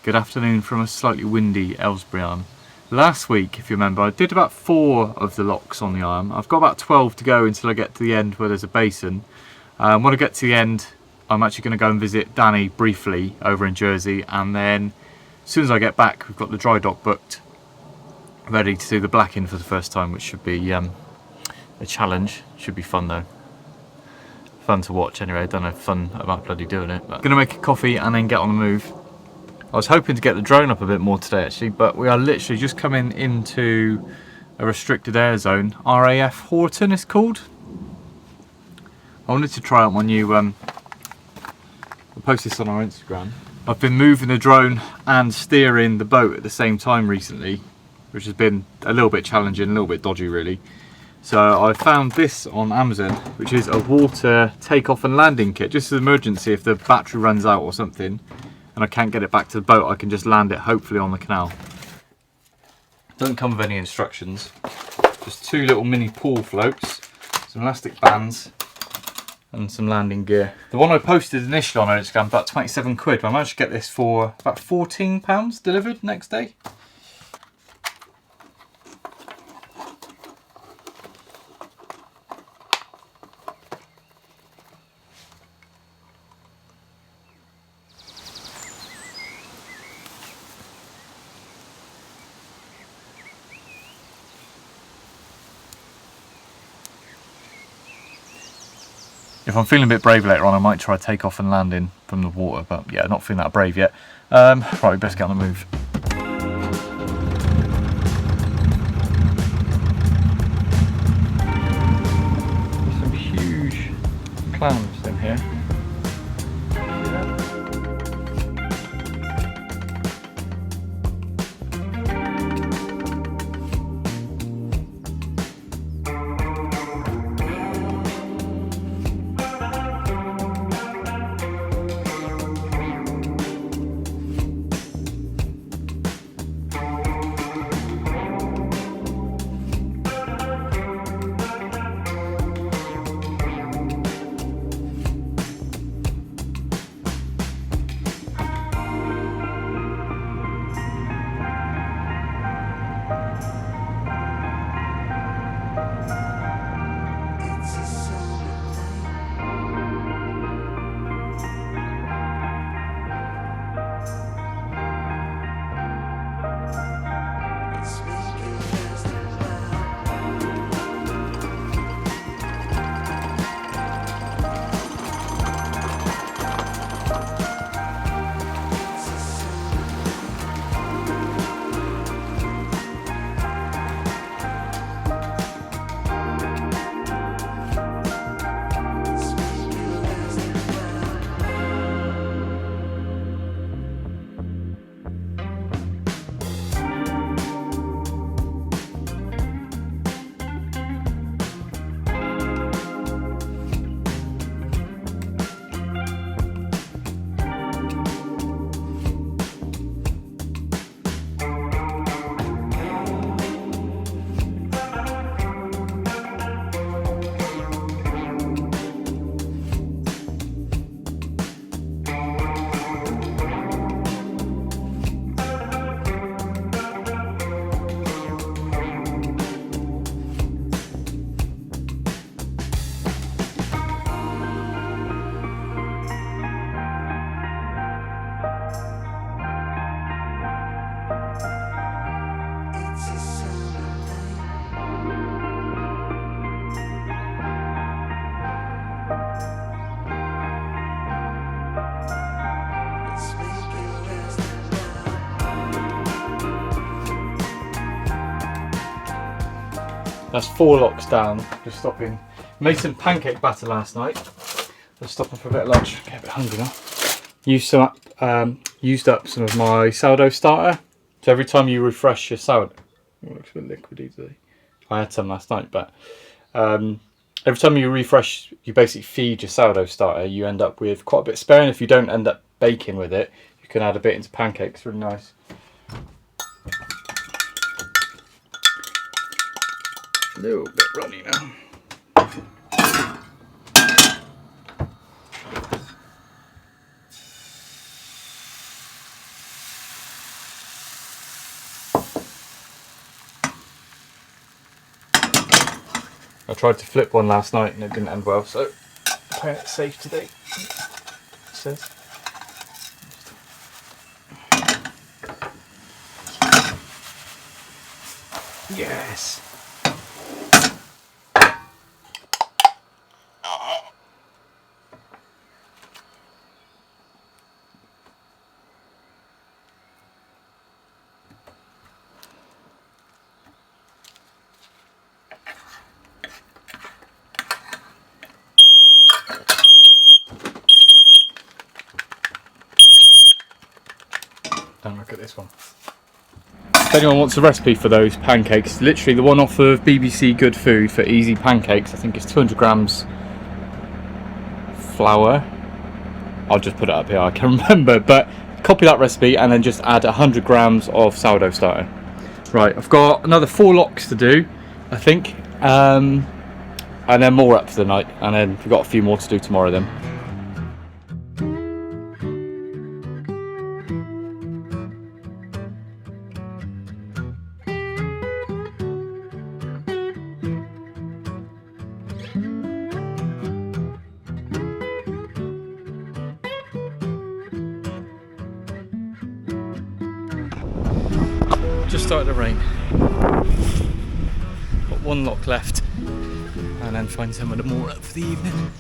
Good afternoon from a slightly windy Aylesbury arm. Last week, if you remember, I did about 4 of the locks on the arm. I've got about 12 to go until I get to the end where there's a basin. When I get to the end, I'm actually going to go and visit Danni briefly over in Jersey, and then as soon as I get back, we've got the dry dock booked, ready to do the blacking for the first time, which should be a challenge. Should be fun though. Fun to watch anyway. I don't know if fun about bloody doing it. But gonna make a coffee and then get on the move. I was hoping to get the drone up a bit more today actually, but we are literally just coming into a restricted air zone. RAF Horton is called. I wanted to try out my new, I'll post this on our Instagram. I've been moving the drone and steering the boat at the same time recently, which has been a little bit challenging, a little bit dodgy really. So I found this on Amazon, which is a water takeoff and landing kit, just as an emergency if the battery runs out or something and I can't get it back to the boat, I can just land it hopefully on the canal. Doesn't come with any instructions, just 2 little mini pool floats, some elastic bands and some landing gear. The one I posted initially on Instagram, about 27 quid, but I managed to get this for about £14 delivered next day. If I'm feeling a bit brave later on, I might try takeoff and landing from the water, but yeah, not feeling that brave yet. Right, we best get on the move. Some huge clams in here. That's 4 locks down, just stopping. Made some pancake batter last night. Just stopping for a bit of lunch, get a bit hungry now. Used up some of my sourdough starter. So every time you refresh your sourdough, it looks a bit liquidy today. I had some last night, but every time you refresh, you basically feed your sourdough starter, you end up with quite a bit spare, and if you don't end up baking with it, you can add a bit into pancakes, really nice. A little bit runny now. I tried to flip one last night and it didn't end well, so playing it safe today. It says. Yes. Don't look at this one. If anyone wants a recipe for those pancakes, literally the one off of BBC Good Food for easy pancakes, I think it's 200 grams flour. I'll just put it up here, I can remember, but copy that recipe and then just add 100 grams of sourdough starter. Right, I've got another 4 locks to do, I think, and then more up for the night, and then we've got a few more to do tomorrow then. Just started to rain. Got 1 lock left, and then find some of the more up for the evening.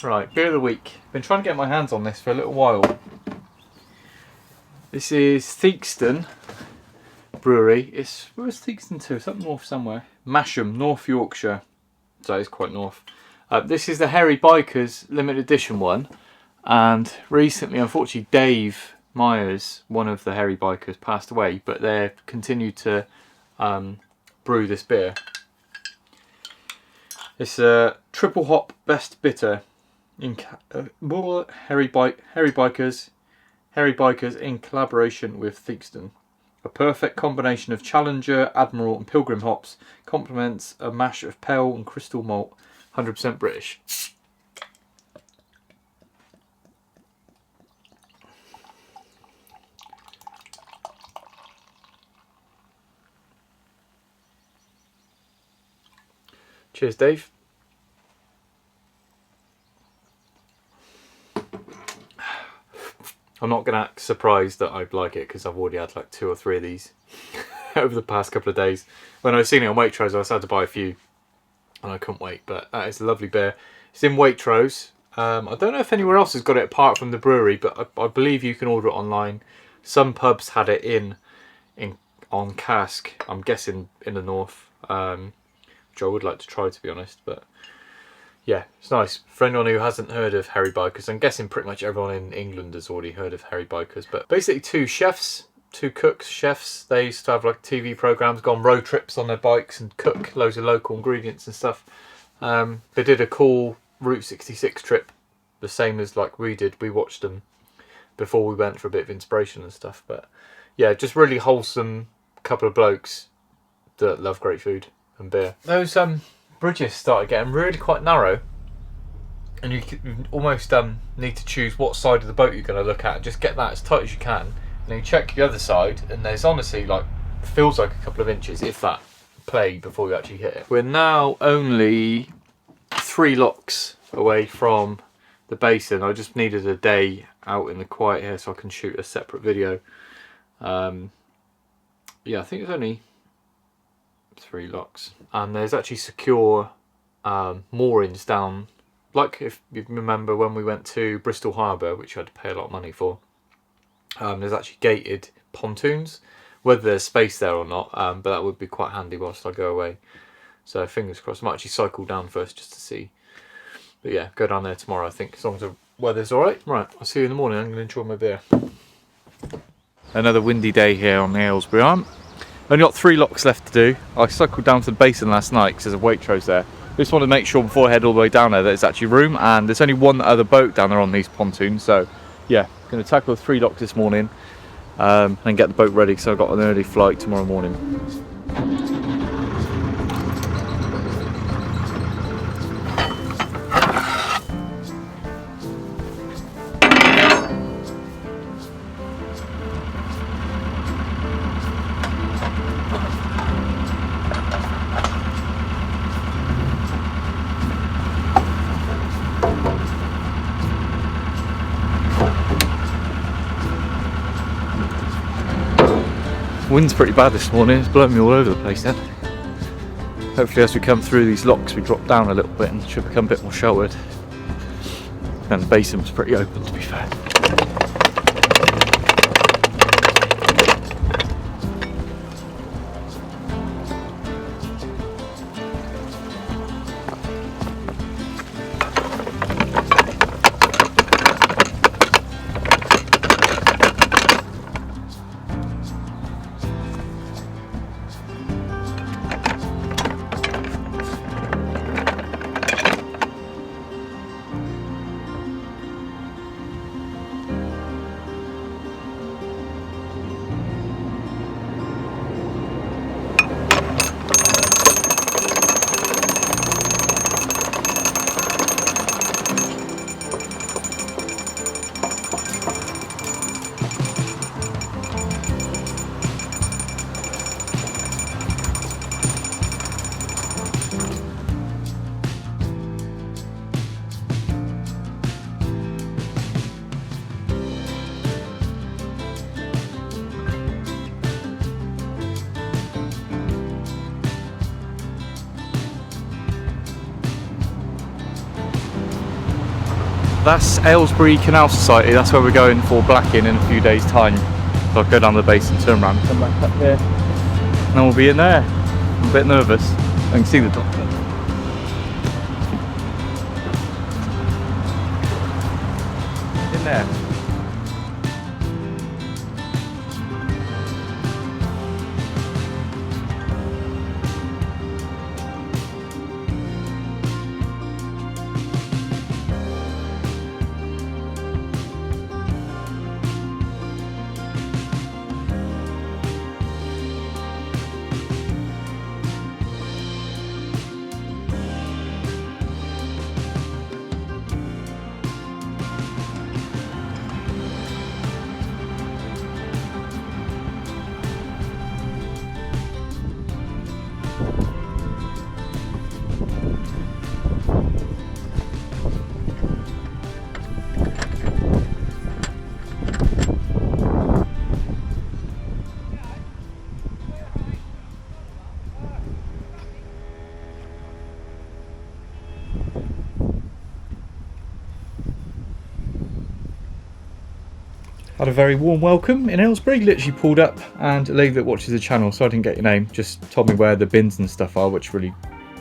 Right, beer of the week. Been trying to get my hands on this for a little while. This is Theakston Brewery. Where's Theakston to? It's up north somewhere. Masham, North Yorkshire. So it's quite north. This is the Hairy Bikers limited edition one. And recently, unfortunately, Dave Myers, one of the Hairy Bikers, passed away. But they continue to brew this beer. It's a triple hop best bitter. Hairy Bikers in collaboration with Theakston. A perfect combination of Challenger, Admiral and Pilgrim hops complements a mash of pale and crystal malt, 100% British. Cheers, Dave. I'm not going to act surprised that I'd like it because I've already had like 2 or 3 of these over the past couple of days. When I was seeing it on Waitrose, I had to buy a few and I couldn't wait. But that is a lovely beer. It's in Waitrose. I don't know if anywhere else has got it apart from the brewery, but I believe you can order it online. Some pubs had it on cask, I'm guessing in the north, which I would like to try, to be honest. But yeah, it's nice. For anyone who hasn't heard of Hairy Bikers, I'm guessing pretty much everyone in England has already heard of Hairy Bikers. But basically 2 cooks, chefs. They used to have like TV programs, go on road trips on their bikes and cook loads of local ingredients and stuff. They did a cool Route 66 trip, the same as like we did. We watched them before we went for a bit of inspiration and stuff. But yeah, just really wholesome couple of blokes that love great food and beer. Those bridges started getting really quite narrow, and you almost need to choose what side of the boat you're going to look at and just get that as tight as you can, and then you check the other side, and there's honestly like, feels like a couple of inches, if that, play before you actually hit it. We're now only 3 locks away from the basin. I just needed a day out in the quiet here so I can shoot a separate video. Yeah, I think it's only 3 locks, and there's actually secure moorings down, like if you remember when we went to Bristol Harbour, which I had to pay a lot of money for. There's actually gated pontoons, whether there's space there or not, but that would be quite handy whilst I go away. So fingers crossed. I might actually cycle down first just to see. But yeah, go down there tomorrow, I think, as long as the weather's alright. Right, I'll see you in the morning. I'm going to enjoy my beer. Another windy day here on the Aylesbury arm. Only got 3 locks left to do. I cycled down to the basin last night because there's a Waitrose there. Just wanted to make sure before I head all the way down there that there's actually room, and there's only one other boat down there on these pontoons. So yeah, going to tackle the 3 locks this morning and get the boat ready because I've got an early flight tomorrow morning. Wind's pretty bad this morning, it's blowing me all over the place then. Hopefully as we come through these locks we drop down a little bit and should become a bit more sheltered. And the basin was pretty open, to be fair. That's Aylesbury Canal Society, that's where we're going for blacking in a few days time. So I'll go down the basin, turn around, come back up here, and then we'll be in there. I'm a bit nervous. I can see the doctor. In there. Had a very warm welcome in Aylesbury. Literally pulled up, and a lady that watches the channel, so I didn't get your name, just told me where the bins and stuff are, which is really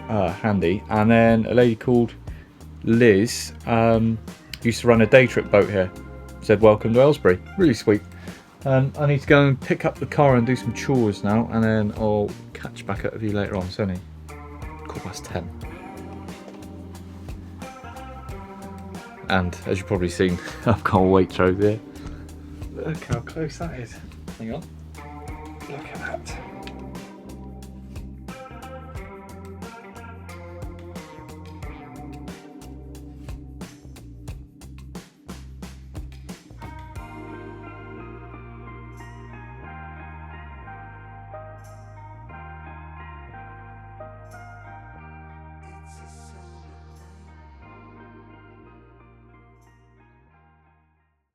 handy. And then a lady called Liz used to run a day trip boat here. Said welcome to Aylesbury. Really sweet. I need to go and pick up the car and do some chores now, and then I'll catch back up with you later on. It's only 10:15. And as you've probably seen, I've got a Waitrose here. Look how close that is. Hang on. Look at that.